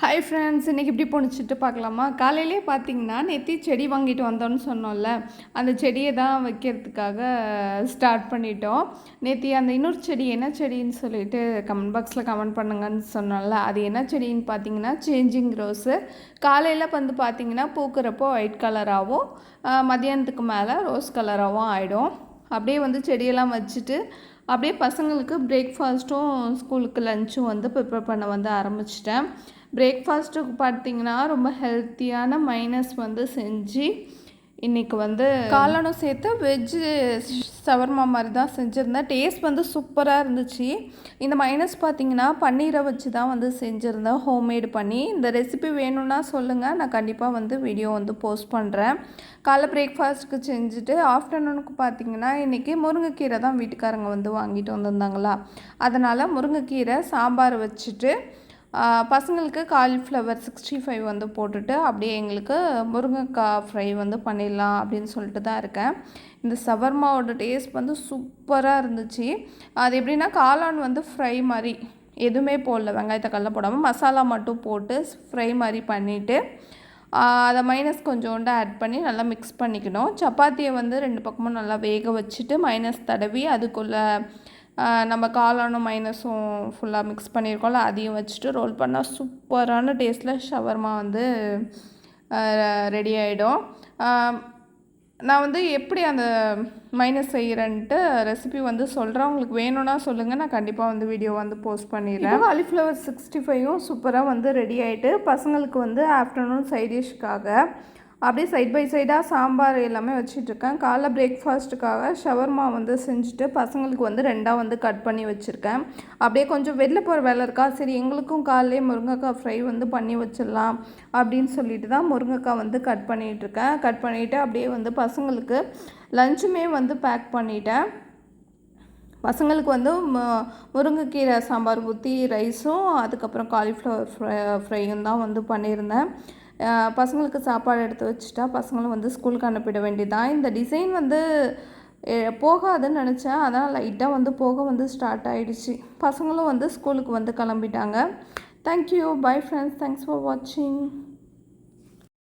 Hi friends, இன்றைக்கி இப்படி போணுச்சுட்டு பார்க்கலாமா? காலையிலே பார்த்தீங்கன்னா நேற்று செடி வாங்கிட்டு வந்தோன்னு சொன்னோம்ல, அந்த செடியை தான் வைக்கிறதுக்காக ஸ்டார்ட் பண்ணிட்டோம். நேற்று அந்த இன்னொரு செடி என்ன செடின்னு சொல்லிட்டு கமெண்ட் பாக்ஸில் கமெண்ட் பண்ணுங்கன்னு சொன்னோம்ல, அது என்ன செடின்னு பார்த்தீங்கன்னா சேஞ்சிங் ரோஸு. காலையில் வந்து பார்த்தீங்கன்னா பூக்கிறப்போ ஒயிட் கலராகவும் மதியானத்துக்கு மேலே ரோஸ் கலராகவும் ஆகிடும். அப்படியே வந்து செடியெல்லாம் வச்சுட்டு அப்படியே பசங்களுக்கு பிரேக்ஃபாஸ்ட்டும் ஸ்கூலுக்கு லஞ்சும் வந்து ப்ரிப்பேர் பண்ண வந்து ஆரம்பிச்சிட்டேன். பிரேக்ஃபாஸ்ட்டுக்கு பார்த்திங்கன்னா ரொம்ப ஹெல்த்தியான மைனஸ் வந்து செஞ்சு இன்றைக்கி வந்து காளானும் சேர்த்து வெஜ்ஜு ஷவர்மா மாதிரி தான் செஞ்சுருந்தேன். டேஸ்ட் வந்து சூப்பராக இருந்துச்சு. இந்த மைனஸ் பார்த்திங்கன்னா பன்னீரை வச்சு தான் வந்து செஞ்சுருந்தேன், ஹோம்மேடு பண்ணி. இந்த ரெசிபி வேணும்னா சொல்லுங்கள், நான் கண்டிப்பாக வந்து வீடியோ வந்து போஸ்ட் பண்ணுறேன். காலைல பிரேக்ஃபாஸ்ட்டுக்கு செஞ்சுட்டு ஆஃப்டர்நூனுக்கு பார்த்திங்கன்னா இன்றைக்கி முருங்கைக்கீரை தான் வீட்டுக்காரங்க வந்து வாங்கிட்டு வந்திருந்தாங்களா, அதனால் முருங்கைக்கீரை சாம்பார் வச்சுட்டு பசங்களுக்கு காலிஃப்ளவர் 65 வந்து போட்டுட்டு அப்படியே எங்களுக்கு முருங்கைக்காய் ஃப்ரை வந்து பண்ணிடலாம் அப்படின்னு சொல்லிட்டு தான் இருக்கேன். இந்த ஷவர்மாவோட டேஸ்ட் வந்து சூப்பராக இருந்துச்சு. அது எப்படின்னா காளான் வந்து ஃப்ரை மாதிரி எதுவுமே போடல, வெங்காயத்தை கடல போடாமல் மசாலா மட்டும் போட்டு ஃப்ரை மாதிரி பண்ணிவிட்டு அதை மைனஸ் கொஞ்சோண்டு ஆட் பண்ணி நல்லா மிக்ஸ் பண்ணிக்கணும். சப்பாத்தியை வந்து 2 பக்கமும் நல்லா வேக வச்சுட்டு மைனஸ் தடவி அதுக்குள்ளே நம்ம காளானும் மைனஸும் ஃபுல்லாக மிக்ஸ் பண்ணியிருக்கோம்ல, அதையும் வச்சுட்டு ரோல் பண்ணால் சூப்பரான டேஸ்ட்டில் ஷவர்மா வந்து ரெடி ஆகிடும். நான் வந்து எப்படி அந்த மைனஸ் செய்கிறேன்ட்டு ரெசிபி வந்து சொல்கிறேன். உங்களுக்கு வேணும்னா சொல்லுங்கள், நான் கண்டிப்பாக வந்து வீடியோ வந்து போஸ்ட் பண்ணிடுறேன். காலிஃப்ளவர் 65ம் சூப்பராக வந்து ரெடி ஆகிட்டு பசங்களுக்கு வந்து ஆஃப்டர்நூன் சைட் டிஷ்க்காக அப்படியே சைட் பை சைடாக சாம்பார் எல்லாமே வச்சிட்ருக்கேன். காலைல பிரேக்ஃபாஸ்ட்டுக்காக ஷவர்மா வந்து செஞ்சுட்டு பசங்களுக்கு வந்து 2ஆக வந்து கட் பண்ணி வச்சுருக்கேன். அப்படியே கொஞ்சம் வெளில போகிற வேலை இருக்கா, சரி எங்களுக்கும் காலையிலே முருங்கைக்காய் ஃப்ரை வந்து பண்ணி வச்சிடலாம் அப்படின்னு சொல்லிட்டு தான் முருங்கைக்காய் வந்து கட் பண்ணிகிட்ருக்கேன். கட் பண்ணிவிட்டு அப்படியே வந்து பசங்களுக்கு லஞ்சுமே வந்து பேக் பண்ணிட்டேன். பசங்களுக்கு வந்து முருங்கைக்கீரை சாம்பார் ஊற்றி ரைஸும் அதுக்கப்புறம் காலிஃப்ளவர் ஃப்ரையும் தான் வந்து பண்ணியிருந்தேன். பசங்களுக்கு சாப்பாடு எடுத்து வச்சுட்டா பசங்களும் வந்து ஸ்கூலுக்கு அனுப்பிட வேண்டியதான். இந்த டிசைன் வந்து போகாதுன்னு நினச்சேன், அதான் லைட்டாக வந்து போக வந்து ஸ்டார்ட் ஆகிடுச்சு. பசங்களும் வந்து ஸ்கூலுக்கு வந்து கிளம்பிட்டாங்க. Thank you, bye friends, thanks for வாட்சிங்.